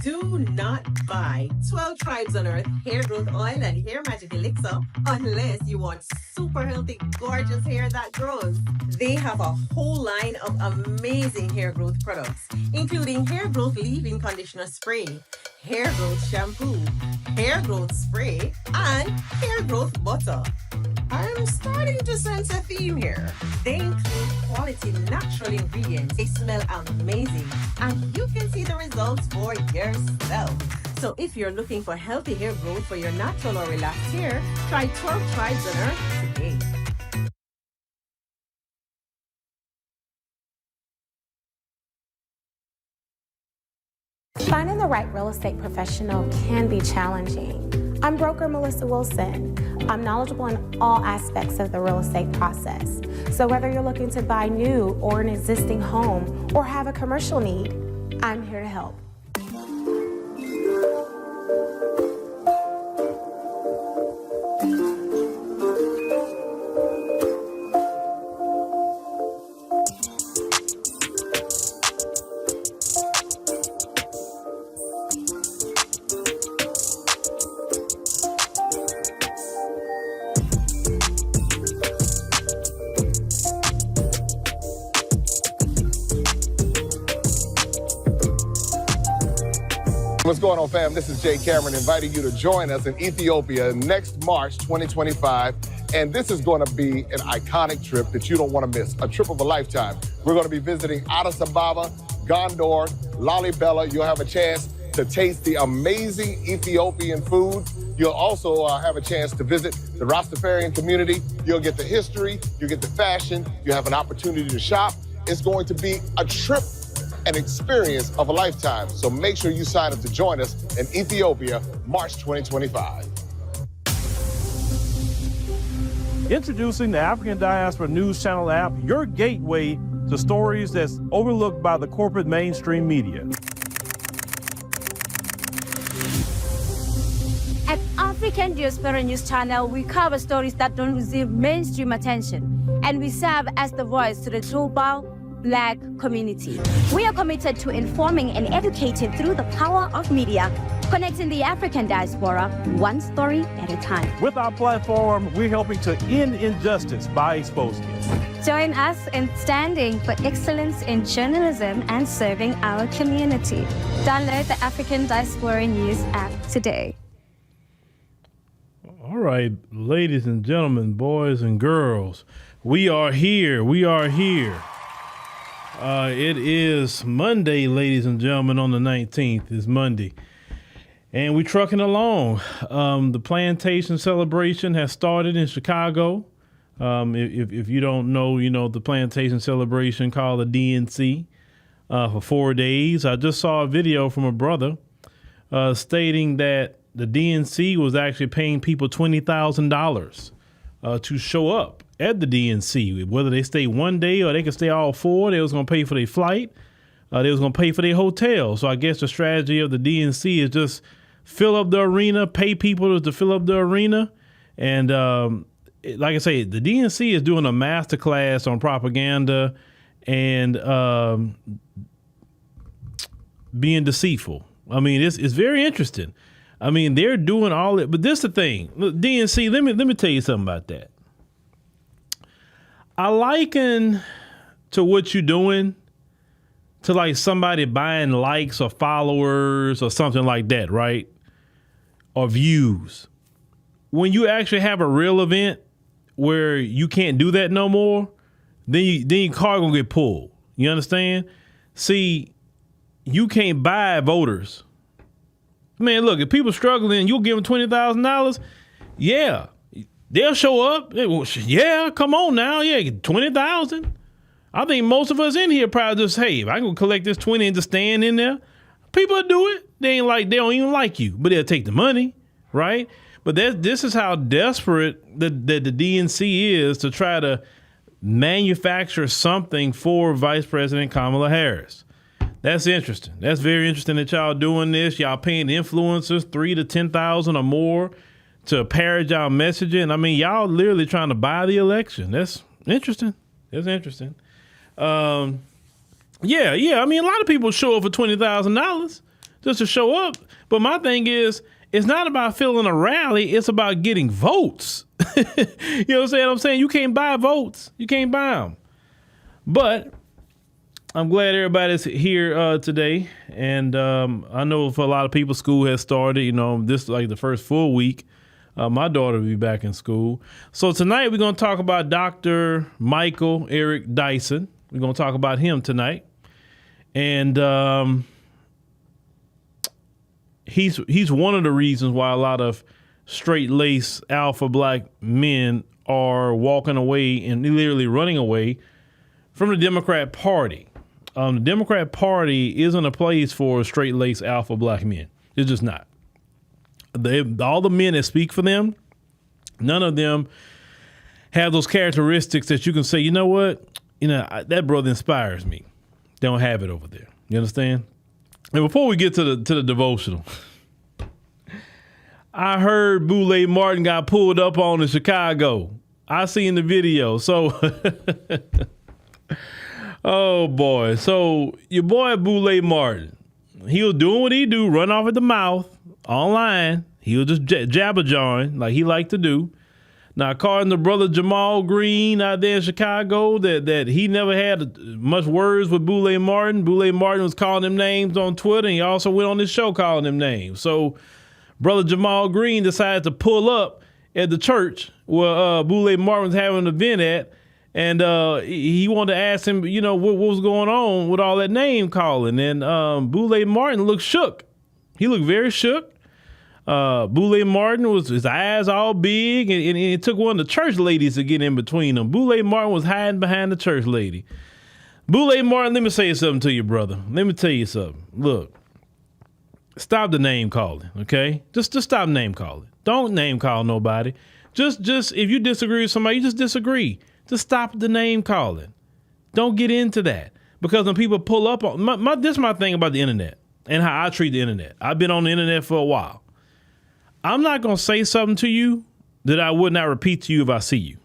Do not buy 12 Tribes on Earth hair growth oil and hair magic elixir unless you want super healthy, gorgeous hair that grows. They have a whole line of amazing hair growth products, including hair growth leave-in conditioner spray, hair growth shampoo, hair growth spray, and hair growth butter. I'm starting to sense a theme here. They include quality natural ingredients. They smell amazing, and you can see the results for yourself. So if you're looking for healthy hair growth for your natural or relaxed hair, try 12 Tribes on Earth today. Finding the right real estate professional can be challenging. I'm broker Melissa Wilson. I'm knowledgeable in all aspects of the real estate process. So whether you're looking to buy new or an existing home or have a commercial need, I'm here to help. What's going on, fam? This is Jay Cameron inviting you to join us in Ethiopia next March 2025. And this is going to be an iconic trip that you don't want to miss, a trip of a lifetime. We're going to be visiting Addis Ababa, Gondor, Lalibela. You'll have a chance to taste the amazing Ethiopian food. You'll also have a chance to visit the Rastafarian community. You'll get the history, you'll get the fashion, you'll have an opportunity to shop. It's going to be a trip, an experience of a lifetime. So make sure you sign up to join us in Ethiopia, March 2025. Introducing the African Diaspora News Channel app, your gateway to stories that's overlooked by the corporate mainstream media. At African Diaspora News Channel, we cover stories that don't receive mainstream attention, and we serve as the voice to the global Black community. We are committed to informing and educating through the power of media, connecting the African diaspora one story at a time. With our platform, we're helping to end injustice by exposing it. Join us in standing for excellence in journalism and serving our community. Download the African Diaspora News app today. All right, ladies and gentlemen, boys and girls, we are here. We are here. It is Monday, ladies and gentlemen, on the 19th. It's Monday. And we're trucking along. The plantation celebration has started in Chicago. If you don't know, you know, the plantation celebration called the DNC for 4 days. I just saw a video from a brother stating that the DNC was actually paying people $20,000 to show up at the DNC, whether they stay 1 day or they could stay all 4. They was going to pay for their flight. They was going to pay for their hotel. So I guess the strategy of the DNC is just fill up the arena, pay people to fill up the arena. And like I say, the DNC is doing a master class on propaganda and being deceitful. I mean, it's very interesting. I mean, they're doing all it, but this is the thing. Look, DNC, let me tell you something about that. I liken to what you're doing to like somebody buying likes or followers or something like that, right? Or views. When you actually have a real event where you can't do that no more, then your car gonna get pulled. You understand? See, you can't buy voters. Man, look, if people struggling, you'll give them $20,000. Yeah. They'll show up. Yeah, come on now. Yeah, 20,000. I think most of us in here probably just, hey, if I can collect this 20 and just stand in there, people do it. They don't even like you, but they'll take the money, right? But this is how desperate the DNC is to try to manufacture something for Vice President Kamala Harris. That's interesting. That's very interesting that y'all doing this. Y'all paying influencers $3,000 to $10,000 or more to parrot y'all messaging. I mean, y'all literally trying to buy the election. That's interesting. That's interesting. Yeah. I mean, a lot of people show up for $20,000 just to show up. But my thing is, it's not about filling a rally. It's about getting votes. You know what I'm saying? You can't buy votes. You can't buy them. But I'm glad everybody's here today. And I know for a lot of people, school has started. You know, this is like the first full week. My daughter will be back in school. So tonight we're going to talk about Dr. Michael Eric Dyson. We're going to talk about him tonight. And he's one of the reasons why a lot of straight-laced alpha black men are walking away and literally running away from the Democrat Party. The Democrat Party isn't a place for straight-laced alpha black men. It's just not. All the men that speak for them, none of them have those characteristics that you can say, you know what? You know, that brother inspires me. They don't have it over there. You understand? And before we get to the devotional, I heard Boule Martin got pulled up on in Chicago. I seen the video. So, oh boy. So your boy Boule Martin, he was doing what he do, run off at the mouth online. He was just jabber-jawing like he liked to do. Now, according to brother Jamal Green out there in Chicago, that he never had much words with Boule Martin. Boule Martin was calling him names on Twitter, and he also went on this show calling him names. So brother Jamal Green decided to pull up at the church where Boule Martin was having an event at, and he wanted to ask him, you know, what was going on with all that name calling. And Boule Martin looked shook. He looked very shook. Boule Martin was his eyes all big, and it took one of the church ladies to get in between them. Boule Martin was hiding behind the church lady. Boule Martin, let me say something to you, brother. Let me tell you something. Look, stop the name calling, okay? Just stop name calling. Don't name call nobody. Just if you disagree with somebody, you just disagree. Just stop the name calling. Don't get into that, because when people pull up on this is my thing about the internet and how I treat the internet. I've been on the internet for a while. I'm not going to say something to you that I would not repeat to you if I see you.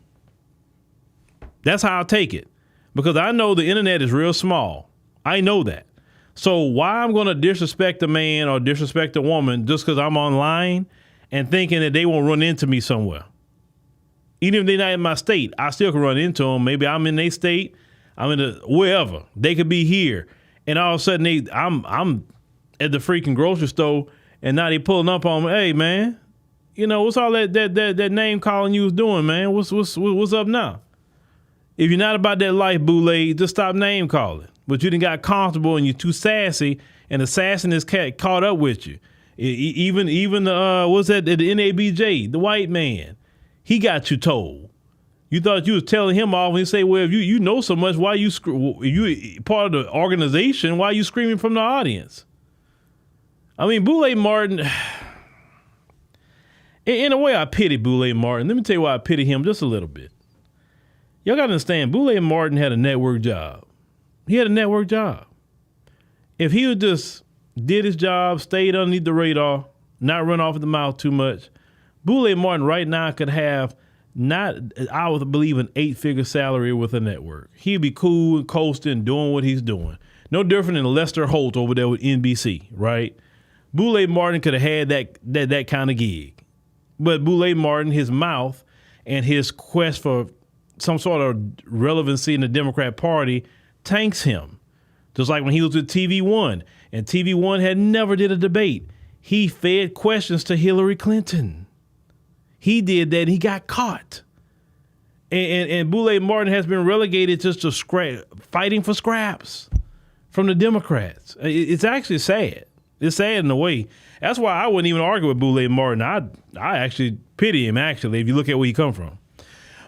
That's how I take it, because I know the internet is real small. I know that. So why I'm going to disrespect a man or disrespect a woman just because I'm online and thinking that they won't run into me somewhere? Even if they're not in my state, I still can run into them. Maybe I'm in their state. I'm in wherever. They could be here. And all of a sudden I'm at the freaking grocery store, and now they pulling up on me. Hey, man, you know, what's all that name calling you was doing, man? What's up now? If you're not about that life, Boule, just stop name calling. But you done got comfortable and you're too sassy, and the sassiness caught up with you. Even what's that? The NABJ, the white man, he got you told. You thought you was telling him off, and he say, well, if you know so much, why you part of the organization? Why are you screaming from the audience? I mean, Boule Martin, in a way, I pity Boule Martin. Let me tell you why I pity him just a little bit. Y'all got to understand, Boule Martin had a network job. He had a network job. If he would just did his job, stayed underneath the radar, not run off at the mouth too much, Boule Martin right now could have I would believe, an 8-figure salary with a network. He'd be cool and coasting, doing what he's doing. No different than Lester Holt over there with NBC, right? Boule Martin could have had that kind of gig. But Boule Martin, his mouth and his quest for some sort of relevancy in the Democrat Party tanks him. Just like when he was with TV One, and TV One had never did a debate. He fed questions to Hillary Clinton. He did that, and he got caught. And Boule Martin has been relegated just to fighting for scraps from the Democrats. It's actually sad. It's sad in a way. That's why I wouldn't even argue with Boule Martin. I actually pity him, actually, if you look at where he come from.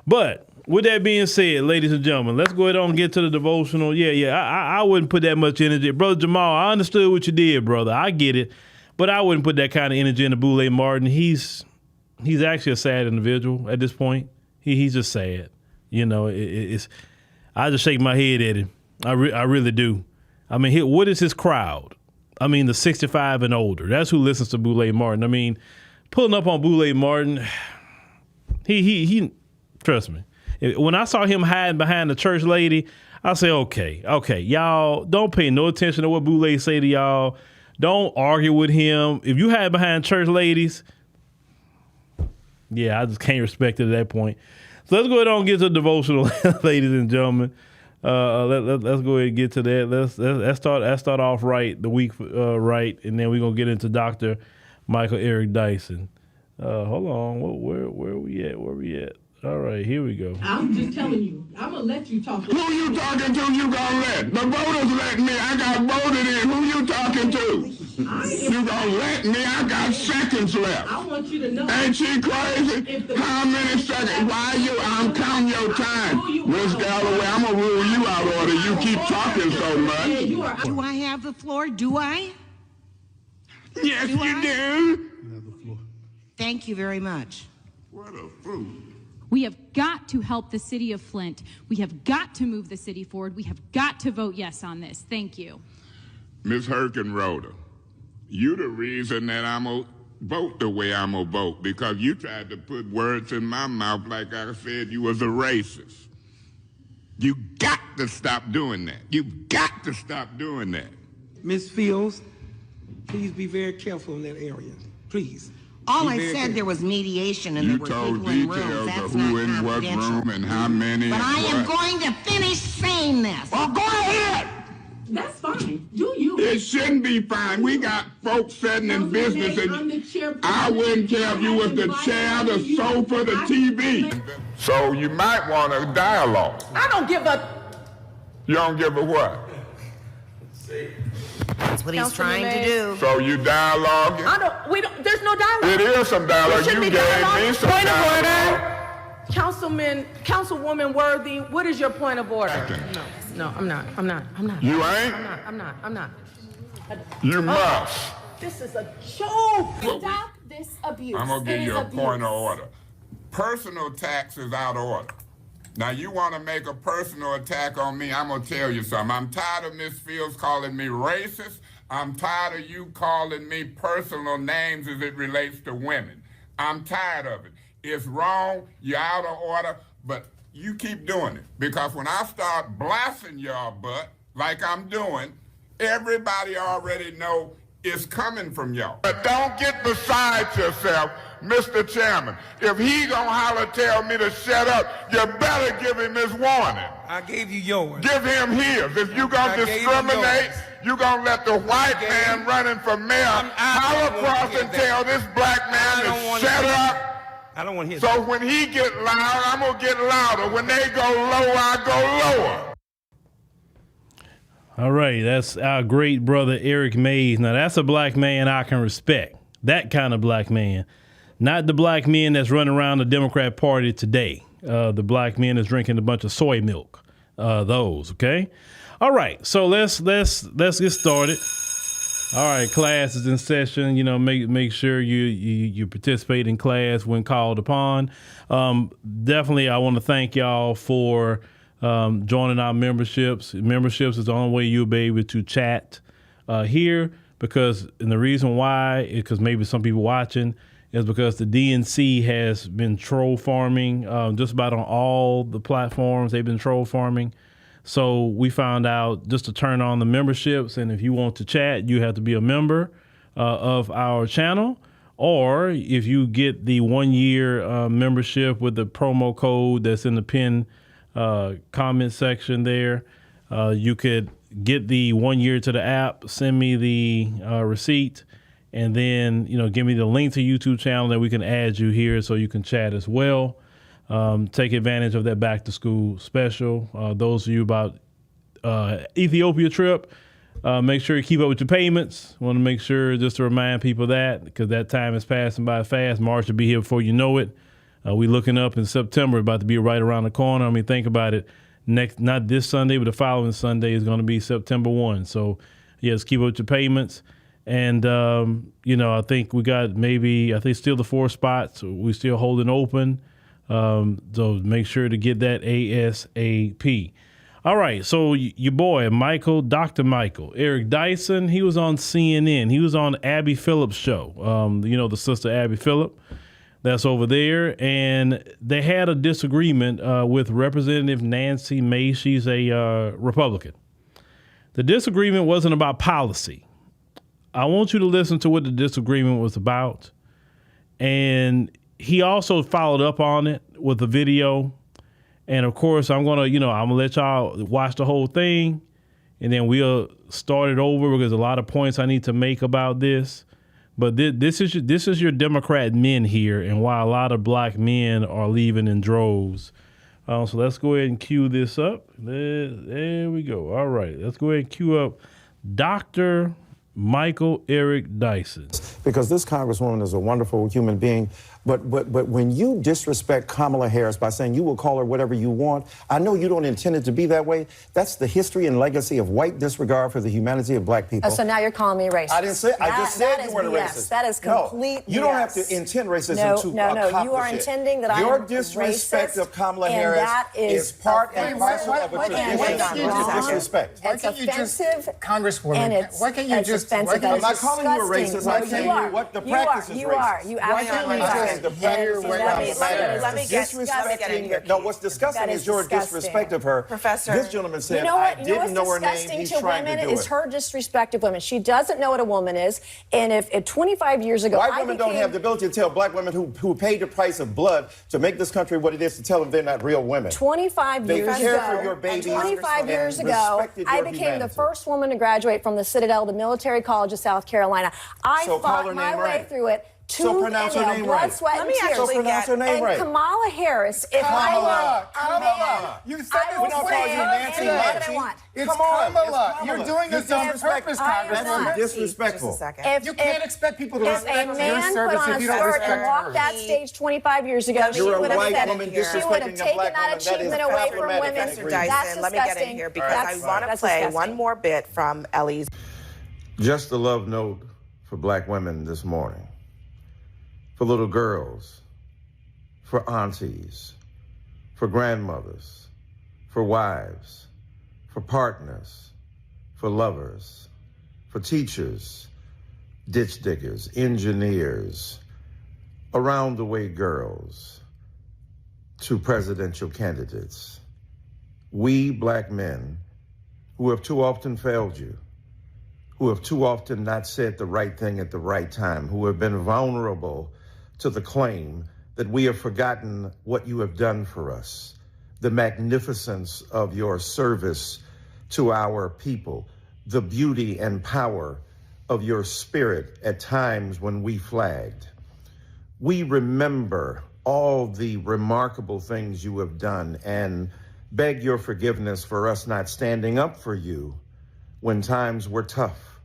But with that being said, ladies and gentlemen, let's go ahead and get to the devotional. Yeah, I wouldn't put that much energy. Brother Jamal, I understood what you did, brother. I get it. But I wouldn't put that kind of energy into Boule Martin. He's actually a sad individual at this point. He's just sad. You know, I just shake my head at him. I really do. I mean, what is his crowd? I mean, the 65 and older. That's who listens to Boule Martin. I mean, pulling up on Boule Martin, he trust me. When I saw him hiding behind the church lady, I say, okay, y'all don't pay no attention to what Boule say to y'all. Don't argue with him. If you hide behind church ladies, yeah, I just can't respect it at that point. So let's go ahead and get to the devotional, ladies and gentlemen. Let's go ahead and get to that. Let's start off right, the week right, and then we're going to get into Dr. Michael Eric Dyson. Hold on. Where we at? Where we at? All right, here we go. I'm just telling you. I'm going to let you talk. Who you talking to? You gonna let? The voters let me. I got voted in. Who you talking to? You gonna let me? I got seconds left. I want you to know. Ain't she crazy? How many seconds? Why you? I'm counting your time. Miss Galloway, I'm gonna rule you out of order. You keep talking so much. Do I have the floor? Do I? Yes, you do. You have the floor. Thank you very much. What a fool. We have got to help the city of Flint. We have got to move the city forward. We have got to vote yes on this. Thank you. Ms. Herkenroder, you the reason that I'm going to vote the way I'm going to vote, because you tried to put words in my mouth like I said you was a racist. You got to stop doing that. You've got to stop doing that. Ms. Fields, please be very careful in that area. Please. All I said there was mediation and there were people in rooms. That's who not in what confidential. room and how many. But I am going to finish saying this. Well, go ahead. That's fine. Do you? It shouldn't be fine. We got folks sitting in business, and I wouldn't care if you was the chair, the sofa, the TV. So you might want a dialogue. I don't give a... You don't give a what? That's what he's trying to do. So you dialoguing? There's no dialogue. It is some dialogue. You gave me some Point dialogue. of order. Councilwoman Worthy, what is your point of order? No, I'm not. You ain't? I'm not. You must. This is a joke. Stop this abuse. I'm going to give It you is a point of order. Personal attacks is out of order. Now, you want to make a personal attack on me, I'm going to tell you something. I'm tired of Ms. Fields calling me racist. I'm tired of you calling me personal names as it relates to women. I'm tired of it. It's wrong. You're out of order. But you keep doing it. Because when I start blasting your butt, like I'm doing, everybody already know it's coming from y'all. But don't get beside yourself, Mr. Chairman. If he gonna holler tell me to shut up, you better give him his warning. I gave you yours. Give him his. If you gonna discriminate, you gonna let the white man running for mayor holler across and tell this black man to shut up. I don't want to hear that. So when he get loud, I'm gonna get louder. When they go low, I go lower. All right, that's our great brother Eric Mace. Now that's a black man I can respect. That kind of black man. Not the black men that's running around the Democrat Party today. The black men that's drinking a bunch of soy milk. Those, okay? All right, so let's get started. All right, class is in session. You know, make sure you participate in class when called upon. Definitely, I want to thank y'all for joining our memberships. Memberships is the only way you'll be able to chat here, and the reason why is because maybe some people watching is because the DNC has been troll farming just about on all the platforms. They've been troll farming. So we found out just to turn on the memberships, and if you want to chat, you have to be a member of our channel. Or if you get the 1 year membership with the promo code that's in the pinned comment section there, you could get the 1 year to the app, send me the receipt, and then give me the link to YouTube channel that we can add you here so you can chat as well. Take advantage of that back to school special. Those of you about Ethiopia trip, make sure you keep up with your payments. Want to make sure just to remind people that, because that time is passing by fast. March will be here before you know it. We looking up in September, about to be right around the corner. I mean, think about it. Not this Sunday, but the following Sunday is going to be September 1. So, yes, keep up with your payments. And, I think we got still the 4 spots. We're still holding open. So make sure to get that ASAP. All right. So your boy, Dr. Michael Eric Dyson, he was on CNN. He was on Abby Phillip's show. The sister Abby Phillip that's over there. And they had a disagreement with Representative Nancy Mace. She's a Republican. The disagreement wasn't about policy. I want you to listen to what the disagreement was about. And he also followed up on it with a video. And of course, I'm gonna let y'all watch the whole thing, and then we'll start it over because there's a lot of points I need to make about this. But this is your Democrat men here, and why a lot of black men are leaving in droves. So let's go ahead and cue this up. There we go. All right, let's go ahead and cue up Dr. Michael Eric Dyson. Because this Congresswoman is a wonderful human being, but when you disrespect Kamala Harris by saying you will call her whatever you want, I know you don't intend it to be that way. That's the history and legacy of white disregard for the humanity of black people. Oh, so now you're calling me racist. I didn't say. I just said you weren't a racist. That is complete. No, you don't have to intend racism to accomplish you are intending that your I'm disrespect racist, of Kamala Harris is part and parcel of a tradition of disrespect. It's offensive, Congresswoman. And it's why can't you just? offensive. I'm not calling you a racist. I'm saying what the practice is racist. You are. You absolutely are. Let me get No, what's disgusting is your disrespect of her. Professor. This gentleman said, you know what? I didn't know her name. He's trying to do is it. her disrespect of women. She doesn't know what a woman is. And if 25 years ago, white women don't have the ability to tell black women who paid the price of blood to make this country what it is to tell them they're not real women. 25 they years care ago, for your babies 25 years ago, I became humanity. the first woman to graduate from the Citadel, the Military College of South Carolina. I fought my way through it. So pronounce her name right. Let me actually pronounce her name right. Kamala Harris, if Kamala. I were a man, You said we don't call you Nancy Mace. It's Kamala. You're doing this on purpose, Congresswoman. That's disrespectful. You can't expect people to If a respect your man service put on if a you don't skirt respect and walked that hers. stage 25 years ago, she You're would a have white said woman it. She would have disrespecting a taken black that woman. That is achievement away from problematic. women. Mr. That's Dyson, let me get in here because I want to play one more bit from Ellie's. Just a love note for black women this morning. For little girls, for aunties, for grandmothers, for wives, for partners, for lovers, for teachers, ditch diggers, engineers, around the way girls, to presidential candidates. We black men who have too often failed you, who have too often not said the right thing at the right time, who have been vulnerable to the claim that we have forgotten what you have done for us, the magnificence of your service to our people, the beauty and power of your spirit at times when we flagged. We remember all the remarkable things you have done and beg your forgiveness for us not standing up for you when times were tough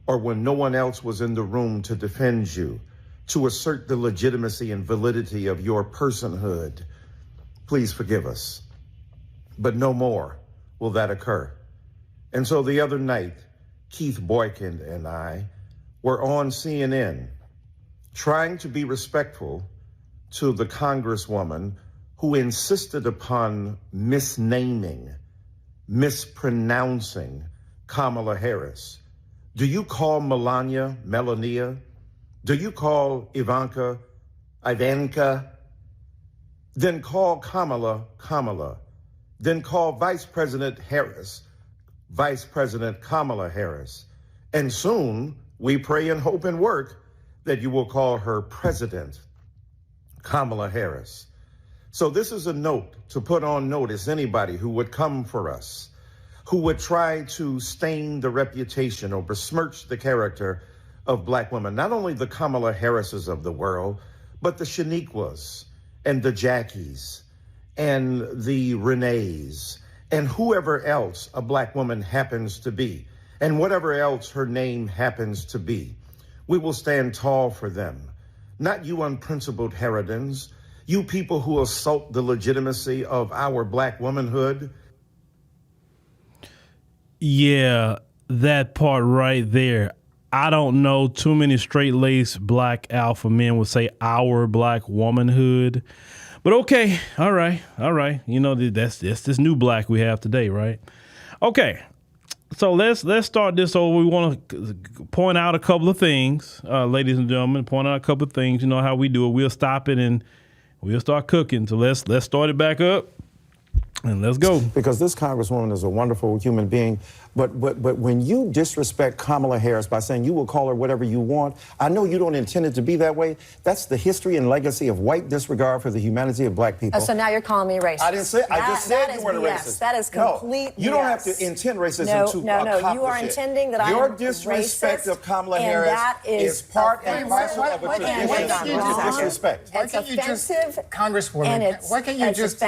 or when no one else was in the room to defend you, to assert the legitimacy and validity of your personhood. Please forgive us. But no more will that occur. And so the other night, Keith Boykin and I were on CNN trying to be respectful to the Congresswoman who insisted upon misnaming, mispronouncing Kamala Harris. Do you call Melania? Do you call Ivanka? Then call Kamala. Then call Vice President Harris, Vice President Kamala Harris. And soon, we pray and hope and work that you will call her President Kamala Harris. So this is a note to put on notice anybody who would come for us, who would try to stain the reputation or besmirch the character of black women, not only the Kamala Harrises of the world, but the Shaniquas and the Jackies and the Renees and whoever else a black woman happens to be and whatever else her name happens to be. We will stand tall for them. Not you unprincipled harridans, you people who assault the legitimacy of our black womanhood. Yeah, that part right there. I don't know too many straight-laced black alpha men would say our black womanhood. But okay, all right. You know, that's this new black we have today, right? Okay, so let's start this over. We want to point out a couple of things, ladies and gentlemen, point out a couple of things. You know how we do it. We'll stop it and we'll start cooking. So let's start it back up. And let's go. Because this Congresswoman is a wonderful human being. But when you disrespect Kamala Harris by saying you will call her whatever you want, I know you don't intend it to be that way. That's the history and legacy of white disregard for the humanity of black people. So now you're calling me racist. I didn't say. I just said you weren't a racist. That is complete. You don't have to intend racism to accomplish you are intending that your I'm disrespect racist, of Kamala Harris is part and parcel of a tradition of disrespect. Why can't you just, Congresswoman? And Why can't you just?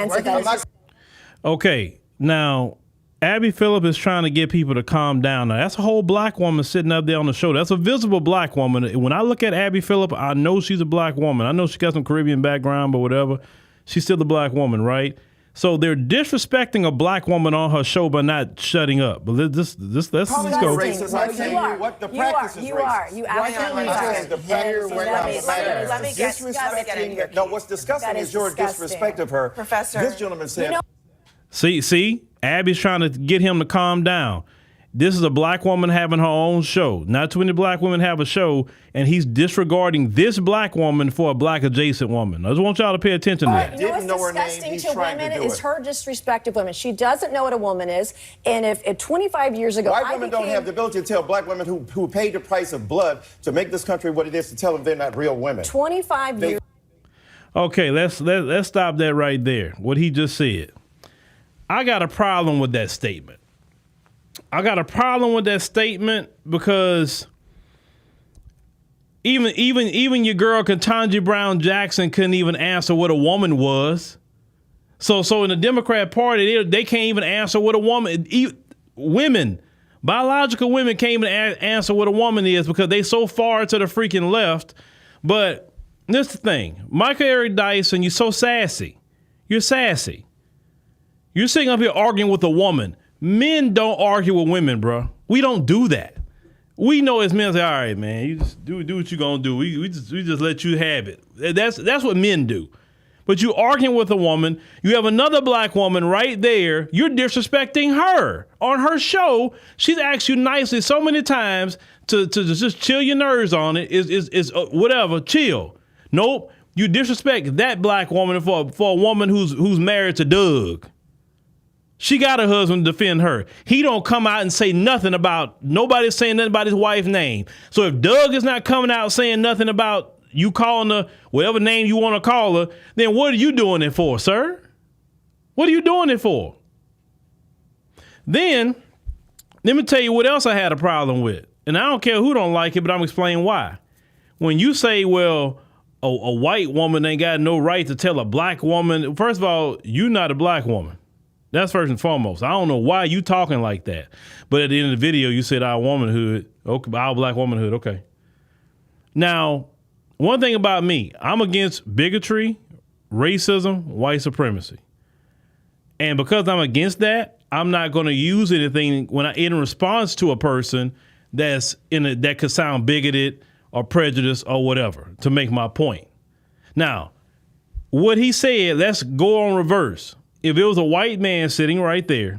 Okay, now Abby Phillip is trying to get people to calm down. Now that's a whole black woman sitting up there on the show. That's a visible black woman. When I look at Abby Phillip, I know she's a black woman. I know she got some Caribbean background, but whatever. She's still a black woman, right? So they're disrespecting a black woman on her show by not shutting up. But let's go. Racist. I tell you what the practice is racist. You absolutely are. Let me get no, what's disgusting is your disrespect of her. Professor. This gentleman said. See, Abby's trying to get him to calm down. This is a black woman having her own show. Not too many black women have a show, and he's disregarding this black woman for a black adjacent woman. I just want y'all to pay attention to that. You know what's disgusting to women is her disrespect of women. She doesn't know what a woman is, and if 25 years ago, white women don't have the ability to tell black women who paid the price of blood to make this country what it is to tell them they're not real women. 25 years. Okay, let's stop that right there. What he just said. I got a problem with that statement. Because even your girl Ketanji Brown Jackson couldn't even answer what a woman was. So in the Democrat Party, they can't even answer what a woman. Biological women can't even answer what a woman is because they so far to the freaking left. But this is the thing, Michael Eric Dyson, you're so sassy. You're sassy. You're sitting up here arguing with a woman. Men don't argue with women, bro. We don't do that. We know as men say, all right, man, you just do what you're gonna do. We just let you have it. That's what men do. But you arguing with a woman, you have another black woman right there, you're disrespecting her. On her show, she's asked you nicely so many times to just chill your nerves on it, is whatever, chill. Nope, you disrespect that black woman for a woman who's married to Doug. She got a husband to defend her. He don't come out and say nothing about, nobody's saying nothing about his wife's name. So if Doug is not coming out saying nothing about you calling her whatever name you want to call her, then what are you doing it for, sir? What are you doing it for? Then, let me tell you what else I had a problem with. And I don't care who don't like it, but I'm explaining why. When you say, well, a white woman ain't got no right to tell a black woman, first of all, you're not a black woman. That's first and foremost. I don't know why you talking like that. But at the end of the video, you said our womanhood, okay, our black womanhood, okay. Now, one thing about me, I'm against bigotry, racism, white supremacy. And because I'm against that, I'm not going to use anything when in response to a person that could sound bigoted or prejudiced or whatever to make my point. Now, what he said, let's go on reverse. If it was a white man sitting right there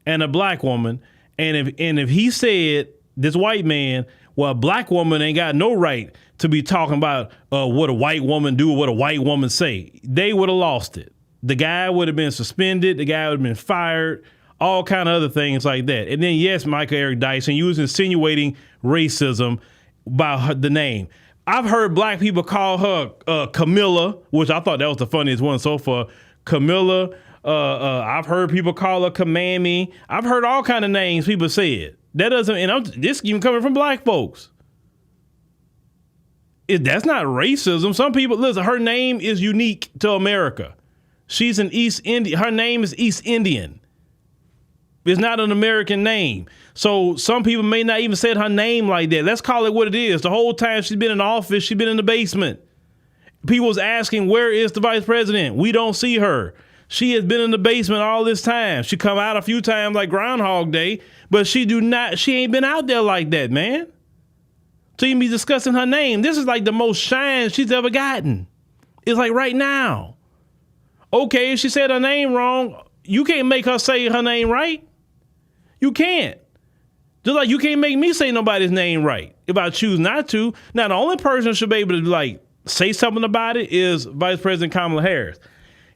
and a black woman, and if he said, this white man, well, a black woman ain't got no right to be talking about what a white woman do or what a white woman say, they would have lost it. The guy would have been suspended. The guy would have been fired, all kind of other things like that. And then, yes, Michael Eric Dyson, you was insinuating racism by the name. I've heard black people call her Camilla, which I thought that was the funniest one so far. Camilla. I've heard people call her Kamami. I've heard all kind of names people said. That doesn't, and this even coming from black folks. That's not racism. Some people, listen, her name is unique to America. She's an East Indian. Her name is East Indian. It's not an American name. So some people may not even say her name like that. Let's call it what it is. The whole time she's been in office, she's been in the basement. People was asking, where is the vice president? We don't see her. She has been in the basement all this time. She come out a few times like Groundhog Day, but she ain't been out there like that, man. So you be discussing her name. This is like the most shine she's ever gotten. It's like right now. Okay, if she said her name wrong, you can't make her say her name right. You can't. Just like you can't make me say nobody's name right if I choose not to. Now, the only person who should be able to say something about it is Vice President Kamala Harris.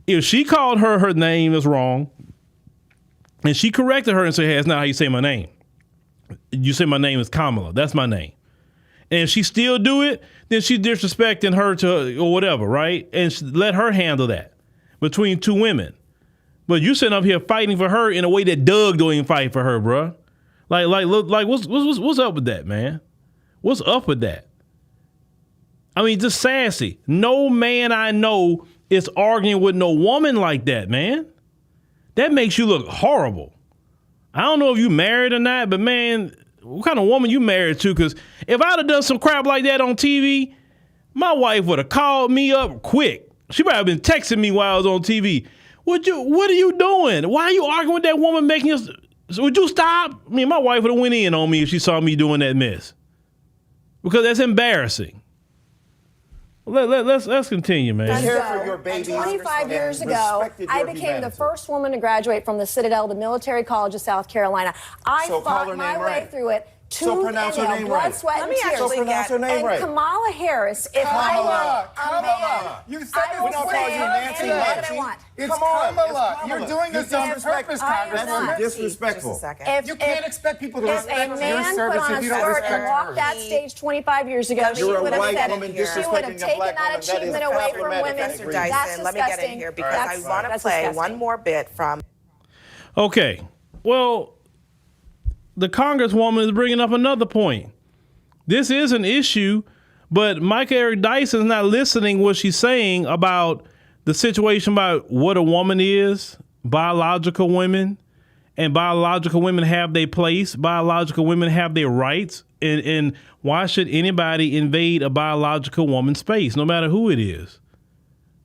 If she called her name is wrong, and she corrected her and said, hey, that's not how you say my name. You say my name is Kamala. That's my name. And if she still do it, then she's disrespecting her to or whatever, right? And let her handle that between two women. But you sitting up here fighting for her in a way that Doug don't even fight for her, bruh. Like, what's up with that, man? What's up with that? I mean, just sassy. No man I know is arguing with no woman like that, man. That makes you look horrible. I don't know if you married or not, but man, what kind of woman you married to? Because if I'd have done some crap like that on TV, my wife would have called me up quick. She might have been texting me while I was on TV. What are you doing? Why are you arguing with that woman making us? Would you stop? I mean, my wife would have went in on me if she saw me doing that mess. Because that's embarrassing. Let's continue, man. Care for your babies. 25 years ago, I became the first woman to graduate from the Citadel, the Military College of South Carolina. I fought my way through it. Pronounce her name right. Sweat, and tears. Pronounce her name right. Kamala Harris, if Kamala. I were a man, You said this. We don't call you Nancy Mace. It's Kamala. You're doing this on purpose, Congresswoman. That's disrespectful. You can't expect people to respect your man service put on if you don't skirt respect and walked that stage 25 years ago, she You're would a have white said woman it. She would have disrespecting a taken black that woman. That is achievement away from problematic. women. Mr. That's Dyson, let me get in here because I want to play one more bit from. Okay. Well, the Congresswoman is bringing up another point. This is an issue, but Eric Dyson is not listening what she's saying about the situation about what a woman is, biological women, and biological women have their place, biological women have their rights, and why should anybody invade a biological woman's space, no matter who it is?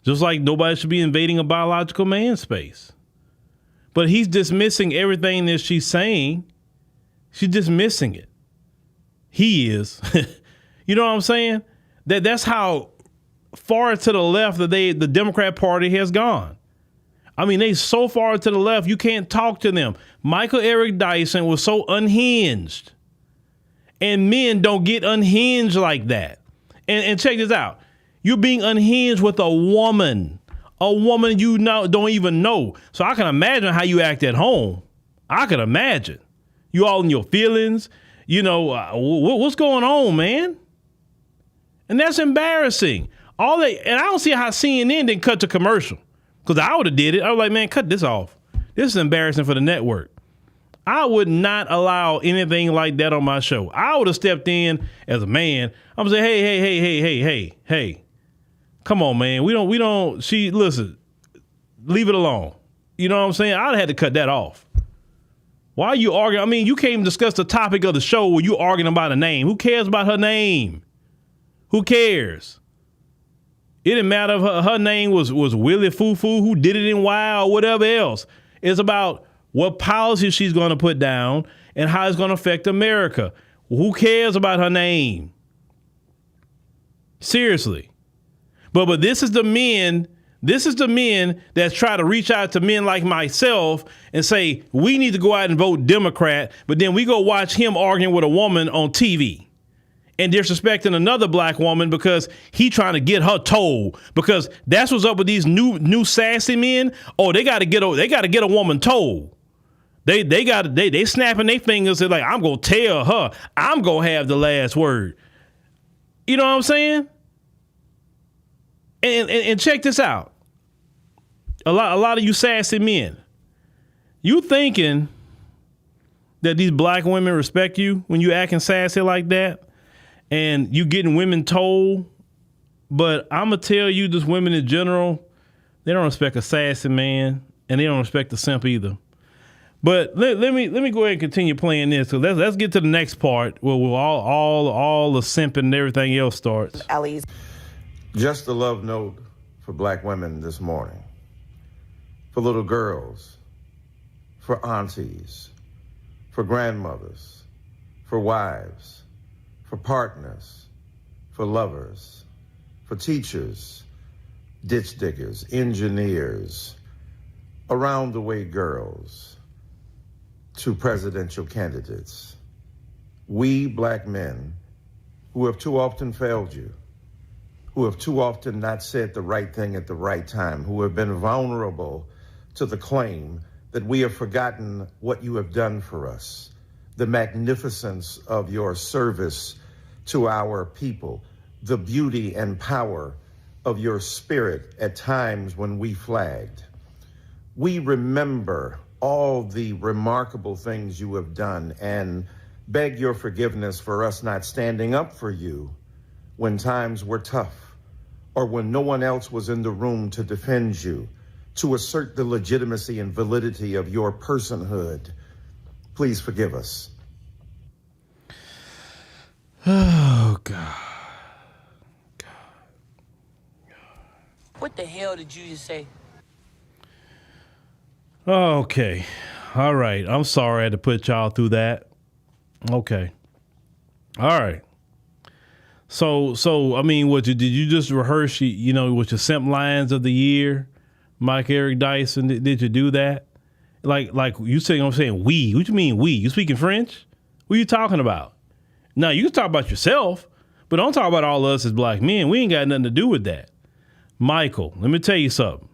Just like nobody should be invading a biological man's space. But he's dismissing everything that she's saying. She's dismissing it. He is. You know what I'm saying? That's how far to the left that the Democrat Party has gone. I mean, they so far to the left, you can't talk to them. Eric Dyson was so unhinged. And men don't get unhinged like that. And check this out. You're being unhinged with a woman you don't even know. So I can imagine how you act at home. I can imagine. You all in your feelings. You know, what's going on, man? And that's embarrassing. And I don't see how CNN didn't cut to commercial. Because I would have did it. I was like, man, cut this off. This is embarrassing for the network. I would not allow anything like that on my show. I would have stepped in as a man. I'm gonna say, hey. Come on, man. Listen, leave it alone. You know what I'm saying? I'd have had to cut that off. Why are you arguing? I mean, you can't even discuss the topic of the show where you arguing about a name. Who cares about her name? Who cares? It didn't matter if her name was Willie Foo-Foo, who did it in Wild, or whatever else. It's about what policy she's going to put down and how it's going to affect America. Who cares about her name? Seriously. But this is the men that try to reach out to men like myself and say, we need to go out and vote Democrat, but then we go watch him arguing with a woman on TV and disrespecting another black woman because he trying to get her told, because that's what's up with these new sassy men. Oh, they got to get a woman told. They snapping their fingers and like, I'm going to tell her, I'm going to have the last word. You know what I'm saying? And check this out. A lot of you sassy men, you thinking that these black women respect you when you acting sassy like that and you getting women told. But I'm going to tell you, just women in general, they don't respect a sassy man and they don't respect the simp either. But let me go ahead and continue playing this. So let's get to the next part where all the simping and everything else starts. Ellie's. Just a love note for black women this morning. For little girls, for aunties, for grandmothers, for wives, for partners, for lovers, for teachers, ditch diggers, engineers, around the way girls, to presidential candidates. We black men who have too often failed you who have too often not said the right thing at the right time, who have been vulnerable to the claim that we have forgotten what you have done for us, the magnificence of your service to our people, the beauty and power of your spirit at times when we flagged. We remember all the remarkable things you have done and beg your forgiveness for us not standing up for you when times were tough or when no one else was in the room to defend you, to assert the legitimacy and validity of your personhood. Please forgive us. Oh, God. What the hell did you just say? Okay. All right. I'm sorry I had to put y'all through that. Okay. All right. So I mean, did you just rehearse, with your simp lines of the year, Eric Dyson? Did you do that? Like you saying, I'm saying we. What you mean we? You speaking French? What are you talking about? Now, you can talk about yourself, but don't talk about all of us as black men. We ain't got nothing to do with that. Michael, let me tell you something.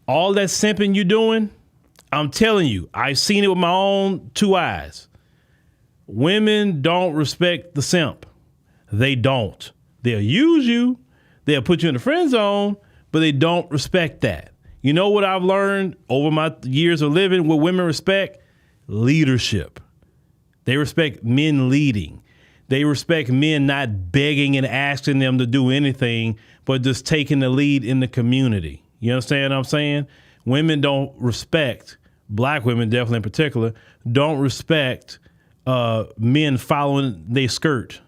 All that simping you doing, I'm telling you, I've seen it with my own two eyes. Women don't respect the simp. They don't. They'll use you. They'll put you in the friend zone, but they don't respect that. You know what I've learned over my years of living? What women respect? Leadership. They respect men leading. They respect men not begging and asking them to do anything, but just taking the lead in the community. You understand what I'm saying? Women don't respect, black women definitely in particular, don't respect men following their skirt.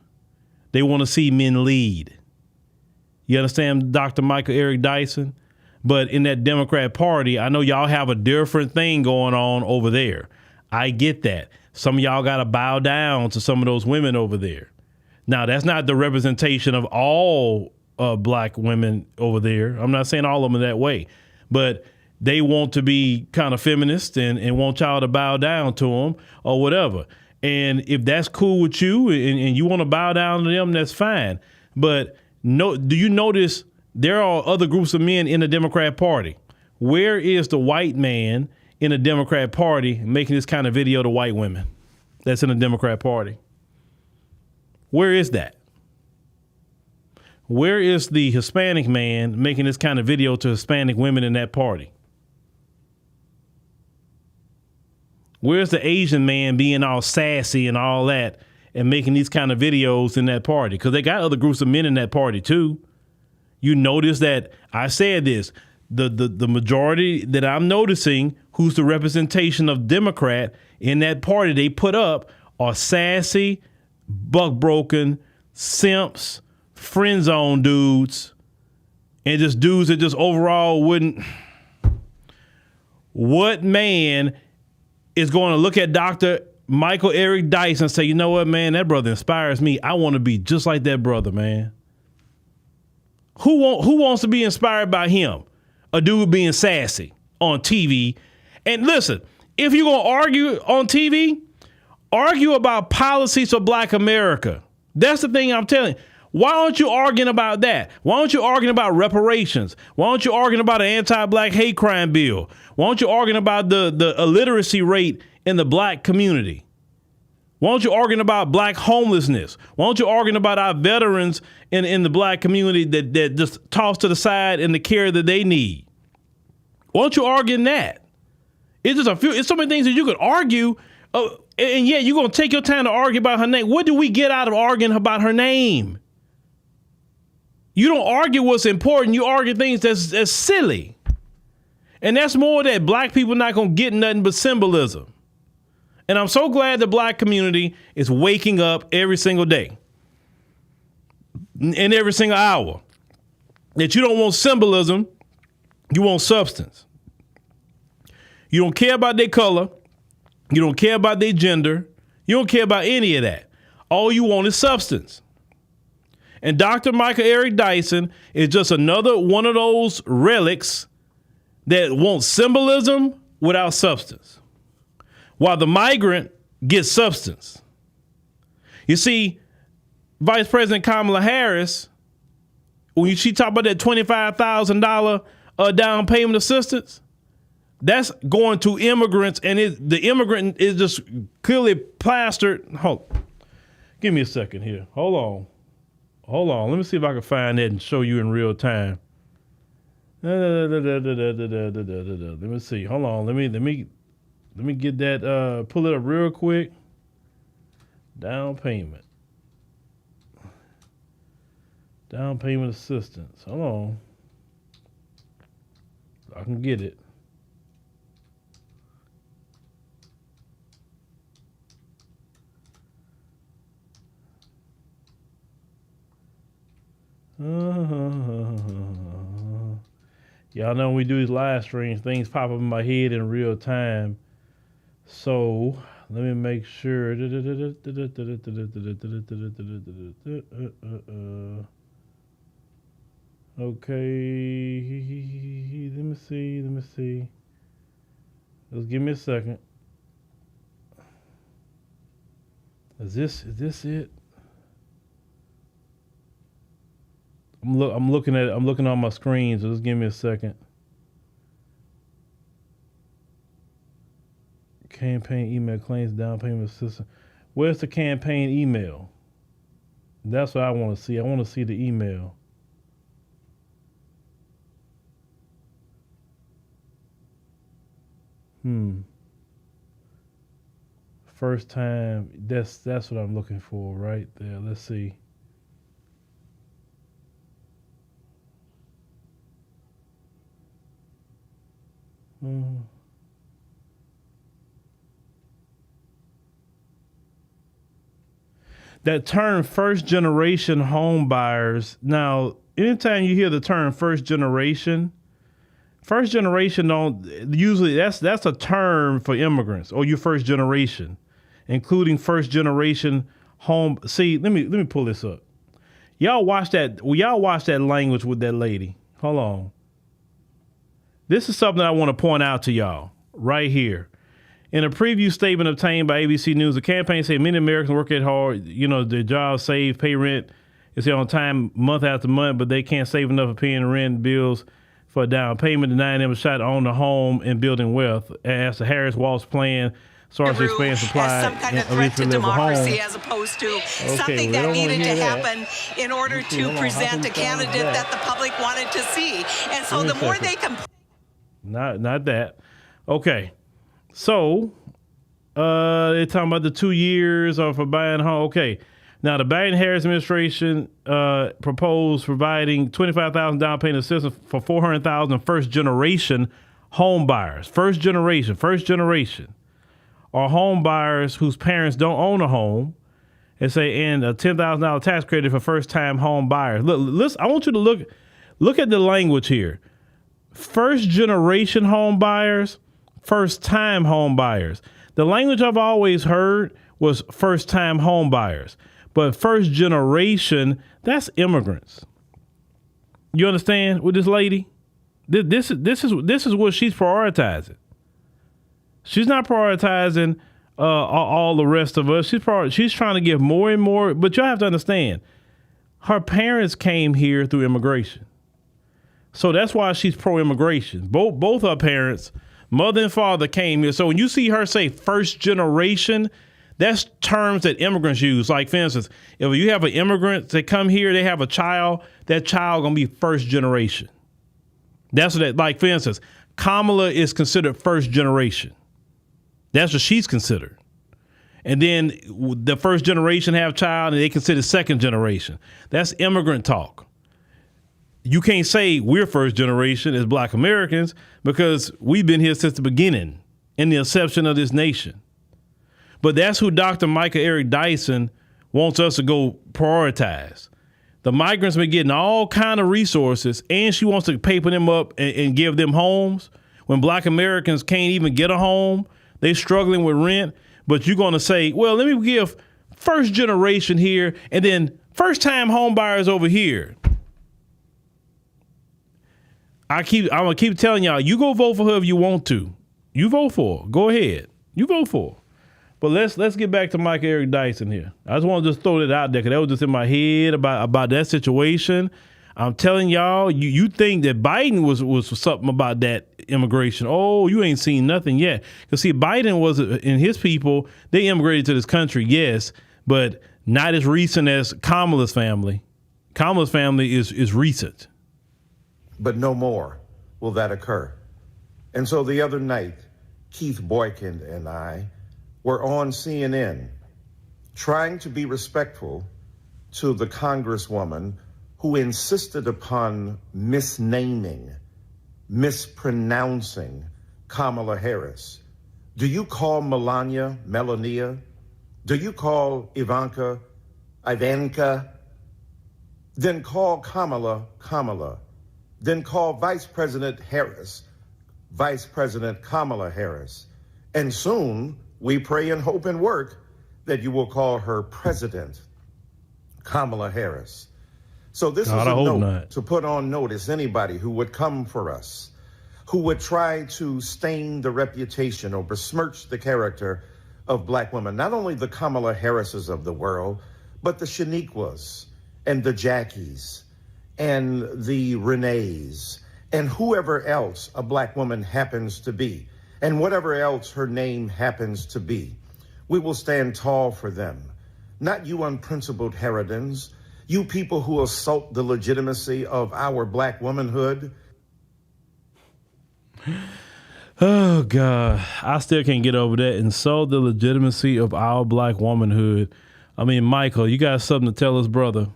They want to see men lead. You understand, Dr. Eric Dyson? But in that Democrat Party, I know y'all have a different thing going on over there. I get that. Some of y'all got to bow down to some of those women over there. Now, that's not the representation of all black women over there. I'm not saying all of them that way, but they want to be kind of feminist and want y'all to bow down to them or whatever. And if that's cool with you and you want to bow down to them, that's fine. But do you notice there are other groups of men in the Democrat Party? Where is the white man in the Democrat Party making this kind of video to white women that's in the Democrat Party? Where is that? Where is the Hispanic man making this kind of video to Hispanic women in that party? Where's the Asian man being all sassy and all that and making these kind of videos in that party? Because they got other groups of men in that party too. You notice that I said this, the majority that I'm noticing who's the representation of Democrat in that party they put up are sassy, buck-broken, simps, friend zone dudes, and just dudes that just overall wouldn't. What man is going to look at Dr. Eric Dyson and say, you know what, man, that brother inspires me. I want to be just like that brother, man. Who wants to be inspired by him? A dude being sassy on TV. And listen, if you're going to argue on TV, argue about policies for Black America. That's the thing I'm telling you. Why aren't you arguing about that? Why aren't you arguing about reparations? Why aren't you arguing about an anti-black hate crime bill? Why aren't you arguing about the illiteracy rate in the black community? Why aren't you arguing about black homelessness? Why aren't you arguing about our veterans in the black community that just tossed to the side in the care that they need? Why aren't you arguing that? It's so many things that you could argue, and yet you're going to take your time to argue about her name. What do we get out of arguing about her name? You don't argue what's important. You argue things that's silly. And that's more that black people not going to get nothing but symbolism. And I'm so glad the black community is waking up every single day and every single hour. That you don't want symbolism, you want substance. You don't care about their color. You don't care about their gender. You don't care about any of that. All you want is substance. And Dr. Eric Dyson is just another one of those relics that wants symbolism without substance, while the migrant gets substance. You see, Vice President Kamala Harris when she talk about that $25,000 down payment assistance, that's going to immigrants, and the immigrant is just clearly plastered. Give me a second here. Hold on. Let me see if I can find that and show you in real time. Let me see. Hold on. Let me get that. Pull it up real quick. Down payment assistance. Hold on. I can get it. Y'all know when we do these live streams, things pop up in my head in real time. So let me make sure. Okay. Let me see. Just give me a second. Is this it? I'm looking on my screen, so just give me a second. Campaign email claims down payment assistance. Where's the campaign email? That's what I want to see. I want to see the email. First time. That's what I'm looking for right there. Let's see. That term first generation home buyers. Now, anytime you hear the term first generation don't usually that's a term for immigrants or you first generation, including first generation home. See, let me pull this up. Y'all watch that language with that lady. Hold on. This is something I want to point out to y'all right here. In a preview statement obtained by ABC News, the campaign said many Americans work hard, their jobs, save, pay rent, it's on time month after month, but they can't save enough for paying rent bills for a down payment, denying them a shot to own the home and building wealth. As the Harris Walsh plan starts to expand supply, as some kind of threat to democracy, as opposed to something that needed to happen in order to present a candidate that the public wanted to see. And so the more they Not that. Okay. So, they're talking about the 2 years for buying a home. Okay. Now, the Biden-Harris administration proposed providing $25,000 down payment assistance for 400,000 first-generation home buyers. First generation, or home buyers whose parents don't own a home. And a $10,000 tax credit for first-time home buyers. Look, I want you to look at the language here. First generation home buyers, first time home buyers. The language I've always heard was first time home buyers, but first generation, that's immigrants. You understand with this lady? This is what she's prioritizing. She's not prioritizing all the rest of us. She's trying to give more and more, but you have to understand, her parents came here through immigration. So that's why she's pro-immigration. Both her parents, mother and father, came here. So when you see her say first generation, that's terms that immigrants use. Like, for instance, if you have an immigrant that come here, they have a child, that child going to be first generation. That's what that, like, for instance, Kamala is considered first generation. That's what she's considered. And then the first generation have a child and they consider second generation. That's immigrant talk. You can't say we're first generation as Black Americans because we've been here since the beginning in the inception of this nation. But that's who Dr. Eric Dyson wants us to go prioritize. The migrants been getting all kind of resources, and she wants to paper them up and give them homes. When Black Americans can't even get a home, they struggling with rent. But you're going to say, well, let me give first generation here and then first time home buyers over here. I'm gonna keep telling y'all, you go vote for whoever you want to. You vote for her. Go ahead. You vote for her. But let's get back to Eric Dyson here. I just want to just throw that out there because that was just in my head about that situation. I'm telling y'all, you think that Biden was something about that immigration. Oh, you ain't seen nothing yet. Because see, Biden was, and his people, they immigrated to this country, yes, but not as recent as Kamala's family. Kamala's family is recent. But no more will that occur. And so the other night, Keith Boykin and I were on CNN trying to be respectful to the Congresswoman who insisted upon mispronouncing Kamala Harris. Do you call Melania? Do you call Ivanka? Then call Kamala. Then call Vice President Harris, Vice President Kamala Harris. And soon, we pray and hope and work that you will call her President Kamala Harris. So this is a note to put on notice anybody who would come for us, who would try to stain the reputation or besmirch the character of black women, not only the Kamala Harrises of the world, but the Shaniquas and the Jackies and the Renees and whoever else a black woman happens to be and whatever else her name happens to be. We will stand tall for them. Not you unprincipled harridans, you people who assault the legitimacy of our black womanhood. Oh, God. I still can't get over that. Insult the legitimacy of our black womanhood. I mean, Michael, you got something to tell us, brother.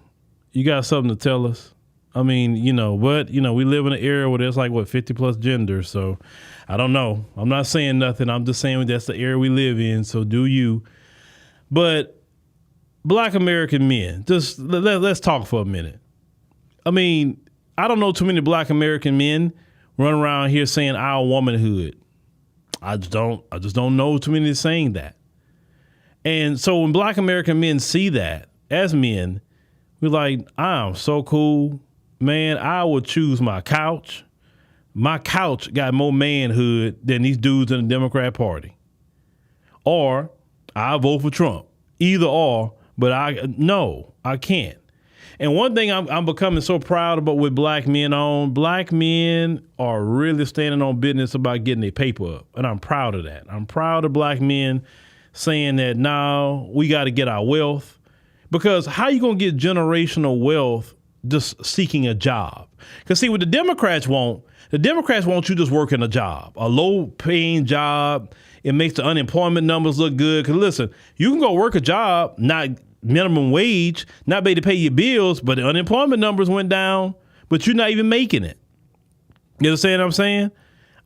You got something to tell us. I mean, we live in an era where there's 50 plus genders. So I don't know. I'm not saying nothing. I'm just saying that's the era we live in. So do you. But black American men, just let's talk for a minute. I mean, I don't know too many black American men run around here saying our womanhood. I just don't know too many saying that. And so when black American men see that as men, we're like, I'm so cool. Man, I would choose my couch. My couch got more manhood than these dudes in the Democrat Party. Or I vote for Trump. Either or, but I can't. And one thing I'm becoming so proud about with black men are really standing on business about getting their paper up. And I'm proud of that. I'm proud of black men saying that now we got to get our wealth. Because how you going to get generational wealth just seeking a job? Because see, what the Democrats want you just working a job, a low-paying job. It makes the unemployment numbers look good. Because listen, you can go work a job, not minimum wage, not be able to pay your bills, but the unemployment numbers went down, but you're not even making it. You understand what I'm saying?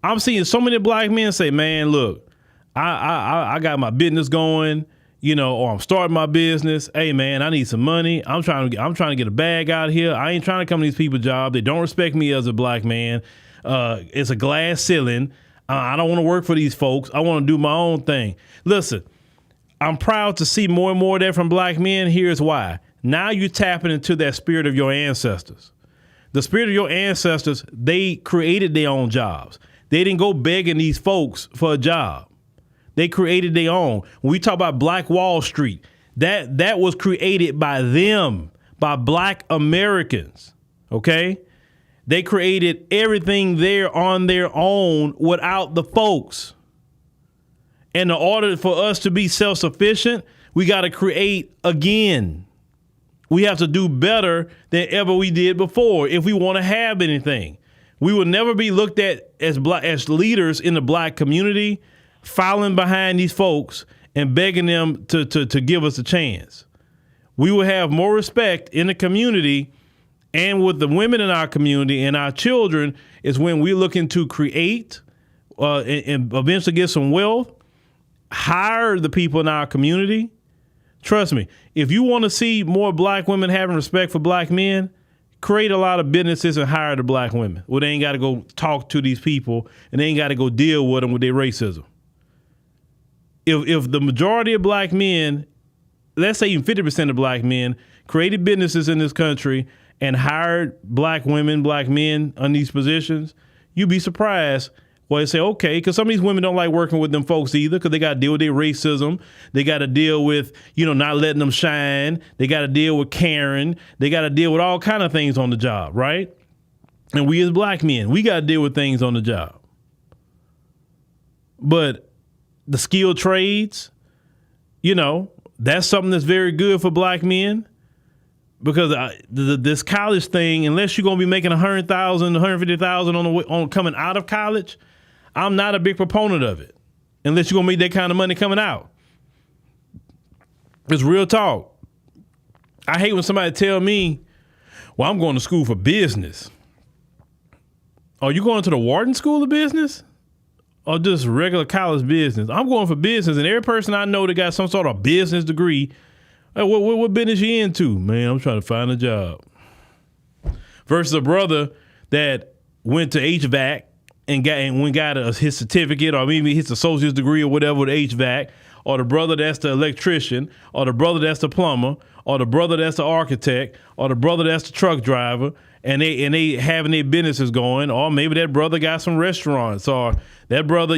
I'm seeing so many black men say, man, look, I got my business going, or I'm starting my business. Hey, man, I need some money. I'm trying to get a bag out of here. I ain't trying to come to these people's job. They don't respect me as a black man. It's a glass ceiling. I don't want to work for these folks. I want to do my own thing. Listen, I'm proud to see more and more of that from black men. Here's why. Now you're tapping into that spirit of your ancestors. The spirit of your ancestors, they created their own jobs. They didn't go begging these folks for a job. They created their own. When we talk about Black Wall Street, that was created by them, by black Americans, okay? They created everything there on their own without the folks. And in order for us to be self-sufficient, we got to create again. We have to do better than ever we did before if we want to have anything. We will never be looked at as leaders in the black community, following behind these folks and begging them to give us a chance. We will have more respect in the community and with the women in our community and our children is when we're looking to create and eventually get some wealth, hire the people in our community. Trust me, if you want to see more black women having respect for black men, create a lot of businesses and hire the black women. Well, they ain't got to go talk to these people and they ain't got to go deal with them with their racism. If the majority of black men, let's say even 50% of black men, created businesses in this country and hired black women, black men on these positions, you'd be surprised Well, they say, okay, because some of these women don't like working with them folks either, because they got to deal with their racism. They got to deal with, not letting them shine. They got to deal with Karen. They got to deal with all kind of things on the job, right? And we as black men, we got to deal with things on the job. But the skilled trades, that's something that's very good for black men. Because this college thing, unless you're going to be making $100,000, $150,000 on coming out of college, I'm not a big proponent of it. Unless you're going to make that kind of money coming out. It's real talk. I hate when somebody tell me, well, I'm going to school for business. Are you going to the Wharton School of Business? Or just regular college business? I'm going for business, and every person I know that got some sort of business degree, what business you into? Man, I'm trying to find a job. Versus a brother that went to HVAC and got his certificate, or maybe his associate's degree or whatever with HVAC, or the brother that's the electrician, or the brother that's the plumber, or the brother that's the architect, or the brother that's the truck driver, and they having their businesses going, or maybe that brother got some restaurants, or that brother,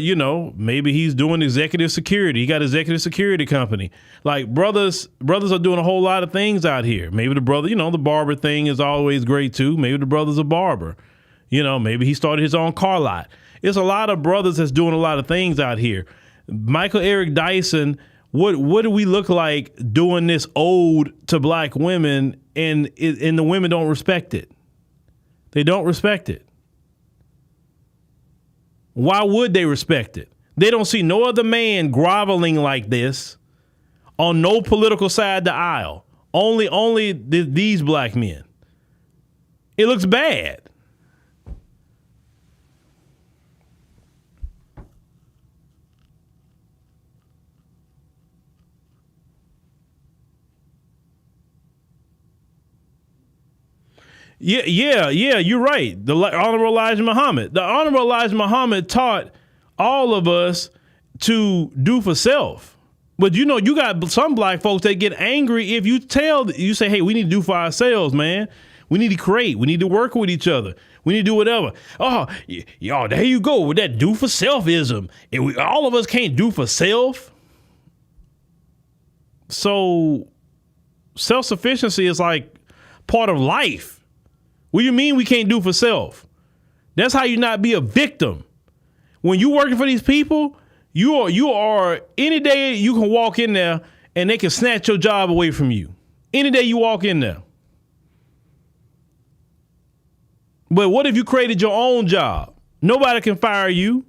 maybe he's doing executive security. He got an executive security company. Like brothers are doing a whole lot of things out here. Maybe the brother, the barber thing is always great too. Maybe the brother's a barber. Maybe he started his own car lot. It's a lot of brothers that's doing a lot of things out here. Michael Eric Dyson, what do we look like doing this ode to black women, and the women don't respect it? They don't respect it. Why would they respect it? They don't see no other man groveling like this on no political side of the aisle. Only these black men. It looks bad. Yeah, you're right. The Honorable Elijah Muhammad. The Honorable Elijah Muhammad taught all of us to do for self. But you got some black folks that get angry if you say, hey, we need to do for ourselves, man. We need to create. We need to work with each other. We need to do whatever. Oh, y'all, there you go with that do for selfism. And all of us can't do for self. So self-sufficiency is like part of life. What do you mean we can't do for self? That's how you not be a victim. When you working for these people, you are any day you can walk in there and they can snatch your job away from you. Any day you walk in there. But what if you created your own job? Nobody can fire you.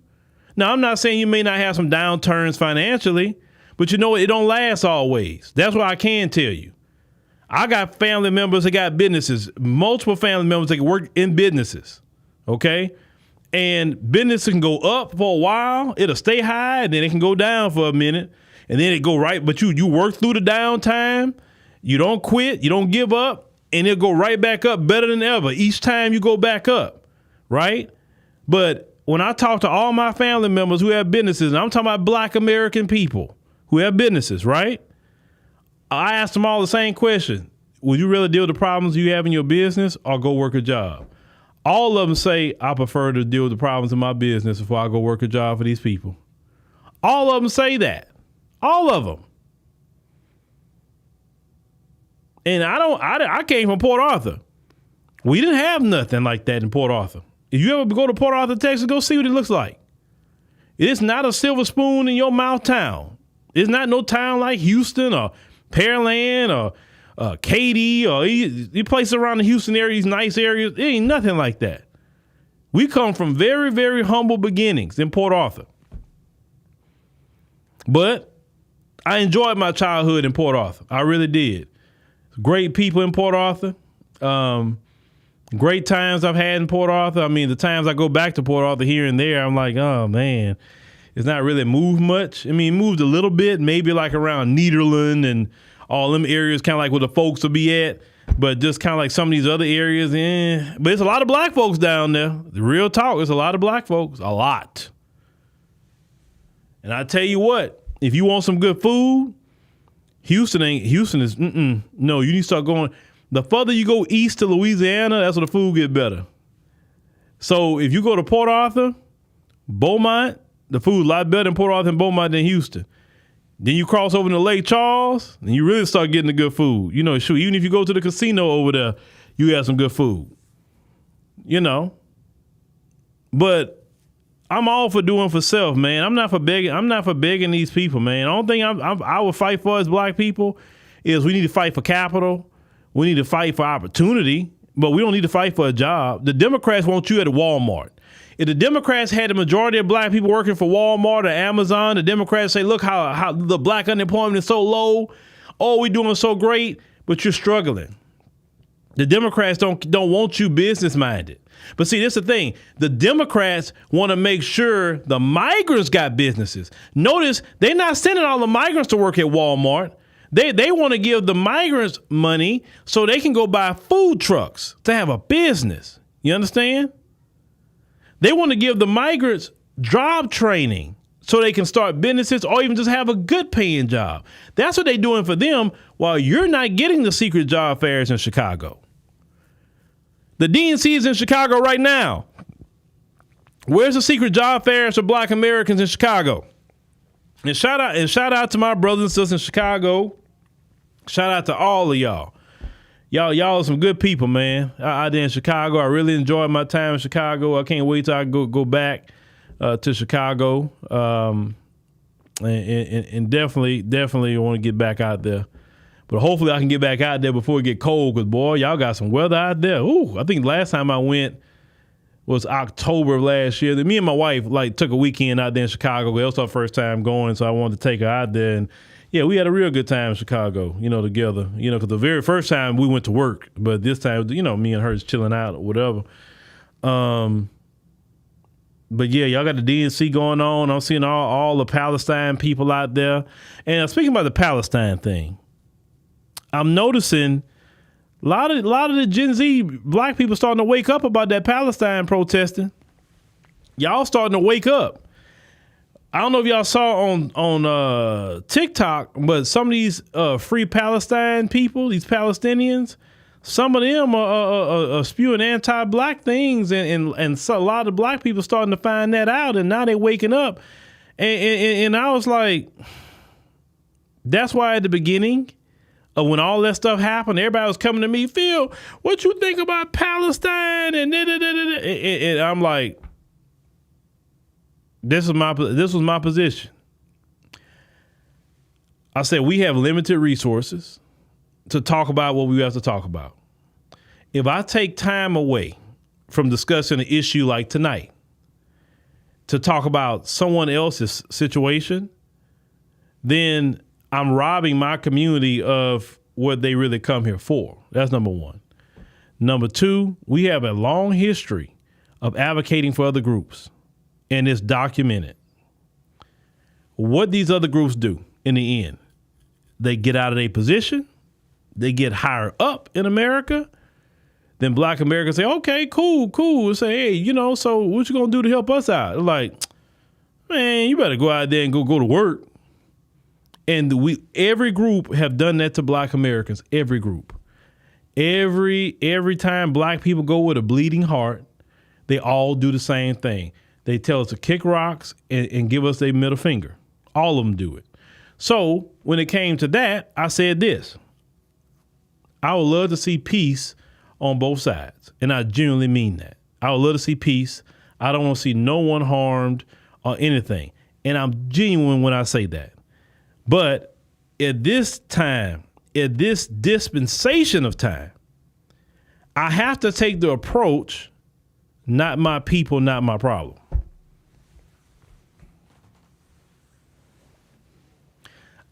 Now, I'm not saying you may not have some downturns financially, but it don't last always. That's what I can tell you. I got family members that got businesses, multiple family members that work in businesses, okay? And business can go up for a while, it'll stay high, and then it can go down for a minute, and then it go right, but you work through the downtime, you don't quit, you don't give up, and it'll go right back up better than ever each time you go back up, right? But when I talk to all my family members who have businesses, and I'm talking about black American people who have businesses, right? I asked them all the same question. Would you rather deal with the problems you have in your business or go work a job? All of them say, I prefer to deal with the problems in my business before I go work a job for these people. All of them say that. All of them. And I came from Port Arthur. We didn't have nothing like that in Port Arthur. If you ever go to Port Arthur, Texas, go see what it looks like. It's not a silver spoon in your mouth town. It's not no town like Houston or Pearland or Katy or these places around the Houston area, these nice areas. It ain't nothing like that. We come from very, very humble beginnings in Port Arthur. But I enjoyed my childhood in Port Arthur. I really did. Great people in Port Arthur. Great times I've had in Port Arthur. I mean, the times I go back to Port Arthur here and there, I'm like, oh, man, it's not really moved much. I mean, it moved a little bit, maybe like around Nederland and all them areas, kind of like where the folks will be at. But just kind of like some of these other areas. But it's a lot of black folks down there. The real talk, it's a lot of black folks. A lot. And I tell you what, if you want some good food, Houston is, no, you need to start going. The further you go east to Louisiana, that's where the food get better. So if you go to Port Arthur Beaumont, the food a lot better in Port Arthur and Beaumont than Houston. Then you cross over to Lake Charles, and you really start getting the good food. You know, shoot, even if you go to the casino over there, you have some good food. You know. But I'm all for doing for self, man. I'm not for begging these people, man. The only thing I would fight for as black people is we need to fight for capital. We need to fight for opportunity, but we don't need to fight for a job. The Democrats want you at Walmart. If the Democrats had the majority of black people working for Walmart or Amazon, the Democrats say, look how the black unemployment is so low. Oh, we're doing so great, but you're struggling. The Democrats don't want you business-minded. But see, that's the thing. The Democrats want to make sure the migrants got businesses. Notice they're not sending all the migrants to work at Walmart. They want to give the migrants money so they can go buy food trucks to have a business. You understand? They want to give the migrants job training so they can start businesses or even just have a good paying job. That's what they're doing for them while you're not getting the secret job fairs in Chicago. The DNC is in Chicago right now. Where's the secret job fairs for black Americans in Chicago? And shout out to my brothers and sisters in Chicago. Shout out to all of y'all. Y'all are some good people, man. Out there in Chicago. I really enjoyed my time in Chicago. I can't wait till I go back to Chicago. And definitely want to get back out there. But hopefully I can get back out there before it get cold, because, boy, y'all got some weather out there. Ooh, I think last time I went was October of last year. Me and my wife, took a weekend out there in Chicago. It was our first time going, so I wanted to take her out there. And, yeah, we had a real good time in Chicago, together. Because the very first time we went to work, but this time, me and her is chilling out or whatever. But, yeah, y'all got the DNC going on. I'm seeing all the Palestine people out there. And speaking about the Palestine thing, I'm noticing a lot of the Gen Z black people starting to wake up about that Palestine protesting. Y'all starting to wake up. I don't know if y'all saw on TikTok, but some of these free Palestine people, these Palestinians, some of them are spewing anti-black things, and so a lot of black people starting to find that out, and now they're waking up. And I was like, that's why at the beginning, when all that stuff happened, everybody was coming to me, Phil, what you think about Palestine? And I'm like, this was my position. I said, we have limited resources to talk about what we have to talk about. If I take time away from discussing an issue like tonight to talk about someone else's situation, then I'm robbing my community of what they really come here for. That's number one. Number two, we have a long history of advocating for other groups, and it's documented. What these other groups do in the end, they get out of their position, they get higher up in America, then black Americans say, okay, cool. Say, hey, so what you gonna do to help us out? Like, man, you better go out there and go to work. And every group have done that to black Americans. Every group. Every time black people go with a bleeding heart, they all do the same thing. They tell us to kick rocks and give us a middle finger. All of them do it. So when it came to that, I said this. I would love to see peace on both sides. And I genuinely mean that. I would love to see peace. I don't want to see no one harmed or anything. And I'm genuine when I say that. But at this time, at this dispensation of time, I have to take the approach, not my people, not my problem.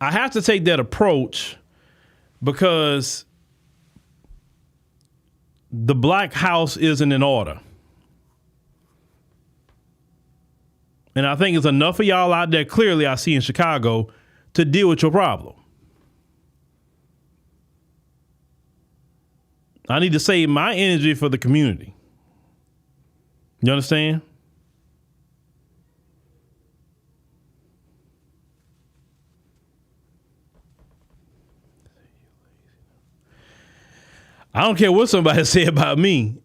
I have to take that approach because the black house isn't in order. And I think it's enough of y'all out there, clearly I see in Chicago, to deal with your problem. I need to save my energy for the community. You understand? I don't care what somebody say about me.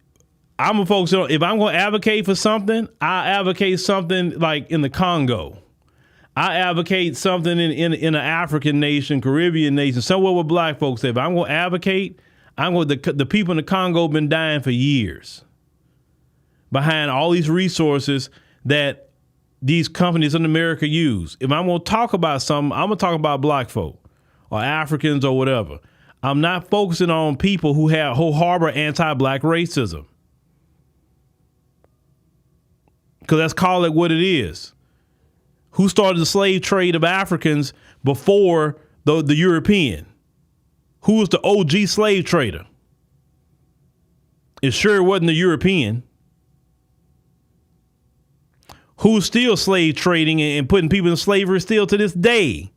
I'm gonna focus on, if I'm gonna advocate for something, I advocate something like in the Congo. I advocate something in an African nation, Caribbean nation, somewhere where black folks live. If I'm gonna advocate, the people in the Congo have been dying for years behind all these resources that these companies in America use. If I'm gonna talk about something, I'm gonna talk about black folk or Africans or whatever. I'm not focusing on people who harbor anti-black racism. Because let's call it what it is. Who started the slave trade of Africans before the European? Who was the OG slave trader? It sure wasn't the European. Who's still slave trading and putting people in slavery still to this day?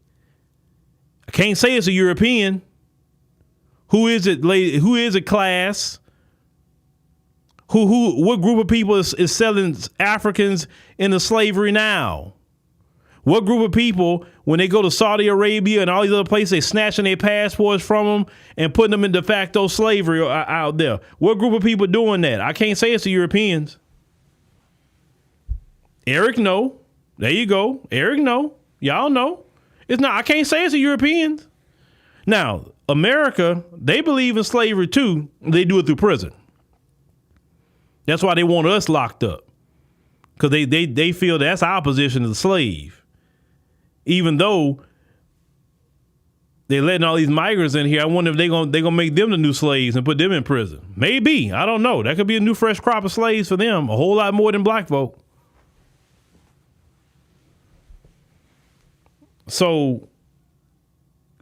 I can't say it's a European. Who is it, lady? Who is it, class? What group of people is selling Africans into slavery now? What group of people, when they go to Saudi Arabia and all these other places, they snatching their passports from them and putting them in de facto slavery out there? What group of people doing that? I can't say it's the Europeans. Eric, no. There you go. Eric, no. Y'all know. It's not. I can't say it's the Europeans. Now, America, they believe in slavery too. They do it through prison. That's why they want us locked up. Because they feel that's our position as a slave. Even though they're letting all these migrants in here, I wonder if they're gonna make them the new slaves and put them in prison. Maybe. I don't know. That could be a new fresh crop of slaves for them. A whole lot more than black folk. So,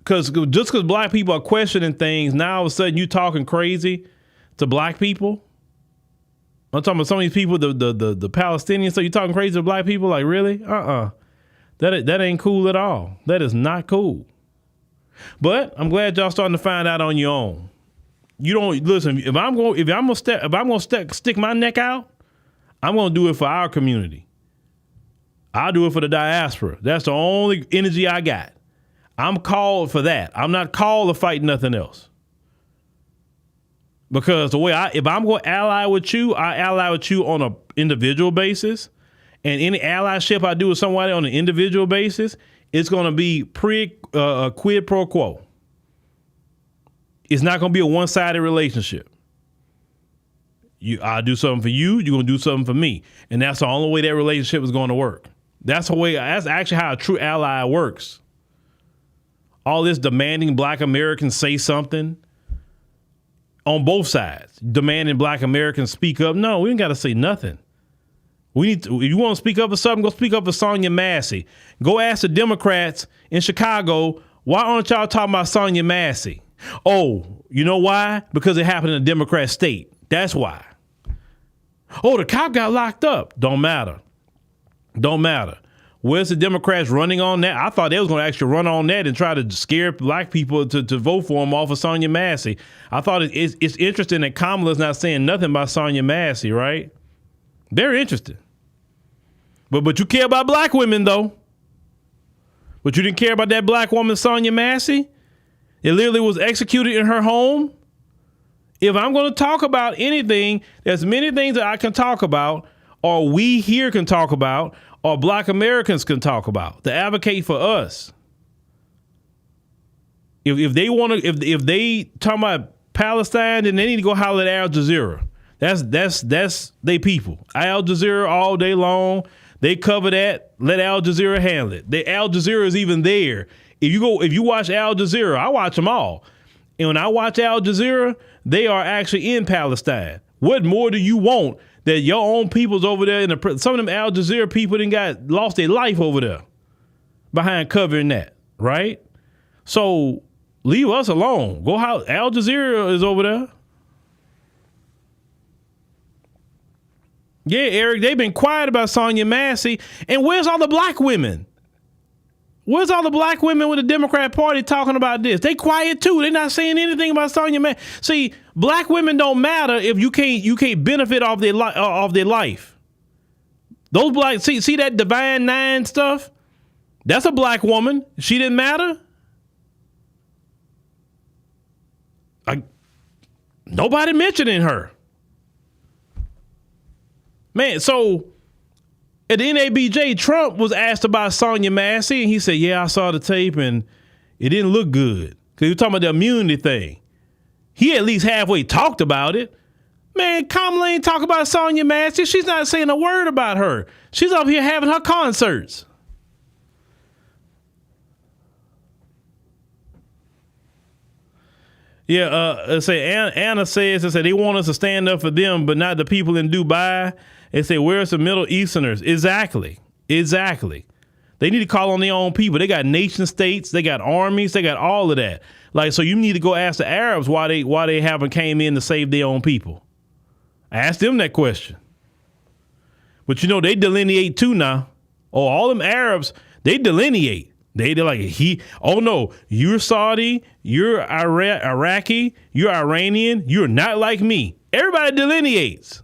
just because black people are questioning things, now all of a sudden you talking crazy to black people. I'm talking about some of these people, the Palestinians. So you talking crazy to black people? Like, really? That ain't cool at all. That is not cool. But I'm glad y'all starting to find out on your own. You don't listen. If I'm gonna stick my neck out, I'm gonna do it for our community. I'll do it for the diaspora. That's the only energy I got. I'm called for that. I'm not called to fight nothing else. Because if I'm going to ally with you, I ally with you on an individual basis. And any allyship I do with somebody on an individual basis, it's going to be quid pro quo. It's not going to be a one-sided relationship. I'll do something for you, you're going to do something for me. And that's the only way that relationship is going to work. That's actually how a true ally works. All this demanding black Americans say something on both sides, demanding black Americans speak up. No, we ain't got to say nothing. We need to, if you want to speak up for something, go speak up for Sonia Massey. Go ask the Democrats in Chicago, why aren't y'all talking about Sonia Massey? Oh, you know why? Because it happened in a Democrat state. That's why. Oh, the cop got locked up. Don't matter. Don't matter. Where's the Democrats running on that? I thought they was going to actually run on that and try to scare black people to vote for him off of Sonia Massey. I thought it's interesting that Kamala's not saying nothing about Sonia Massey, right? Very interesting. But you care about black women, though. But you didn't care about that black woman, Sonia Massey? It literally was executed in her home. If I'm going to talk about anything, there's many things that I can talk about, or we here can talk about, or black Americans can talk about to advocate for us. If they want to, if they talk about Palestine, then they need to go holler at Al Jazeera. That's they people. Al Jazeera all day long. They cover that. Let Al Jazeera handle it. Al Jazeera is even there. If you watch Al Jazeera, I watch them all. And when I watch Al Jazeera, they are actually in Palestine. What more do you want? That your own people's over there some of them Al Jazeera people lost their life over there behind covering that, right? So leave us alone. Go how Al Jazeera is over there. Yeah, Eric, they've been quiet about Sonia Massey. And where's all the black women? Where's all the black women with the Democrat Party talking about this? They quiet too. They're not saying anything about Sonia Massey. See, black women don't matter if you can't benefit off their life. Those black see that Divine Nine stuff? That's a black woman. She didn't matter. Nobody mentioning her. Man, so at the NABJ, Trump was asked about Sonya Massey, and he said, yeah, I saw the tape, and it didn't look good. Because he was talking about the immunity thing. He at least halfway talked about it. Man, Kamala ain't talk about Sonya Massey. She's not saying a word about her. She's up here having her concerts. Yeah, Anna says they want us to stand up for them, but not the people in Dubai. They say, where's the Middle Easterners? Exactly. They need to call on their own people. They got nation states, they got armies, they got all of that. Like, so you need to go ask the Arabs why they haven't came in to save their own people. Ask them that question. But they delineate too now. Oh, all them Arabs, they delineate. They're like, no, you're Saudi, you're Iraqi, you're Iranian, you're not like me. Everybody delineates.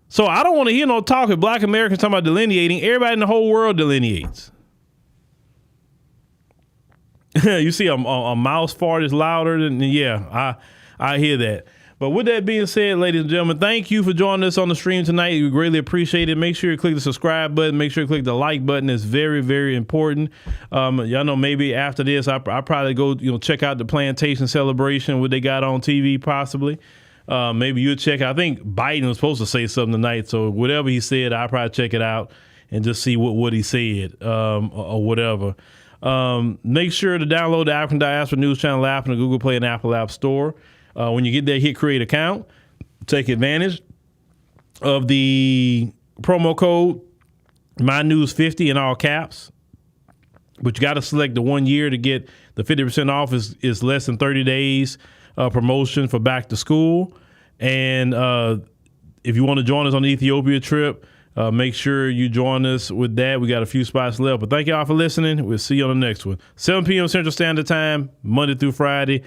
So I don't want to hear no talk of black Americans talking about delineating. Everybody in the whole world delineates. You see a mouse fart is louder than, I hear that. But with that being said, ladies and gentlemen, thank you for joining us on the stream tonight. We greatly appreciate it. Make sure you click the subscribe button. Make sure you click the like button. It's very, very important. Y'all know maybe after this, I probably go check out the plantation celebration, what they got on TV possibly. Maybe you'll check. I think Biden was supposed to say something tonight, so whatever he said, I'll probably check it out and just see what he said or whatever. Make sure to download the African Diaspora News Channel app in the Google Play and Apple App Store. When you get there, hit create account. Take advantage of the promo code MyNews50 in all caps. But you got to select the 1 year to get the 50% off is less than 30 days promotion for back to school. And if you want to join us on the Ethiopia trip, make sure you join us with that. We got a few spots left. But thank y'all for listening. We'll see you on the next one. 7 p.m. Central Standard Time, Monday through Friday.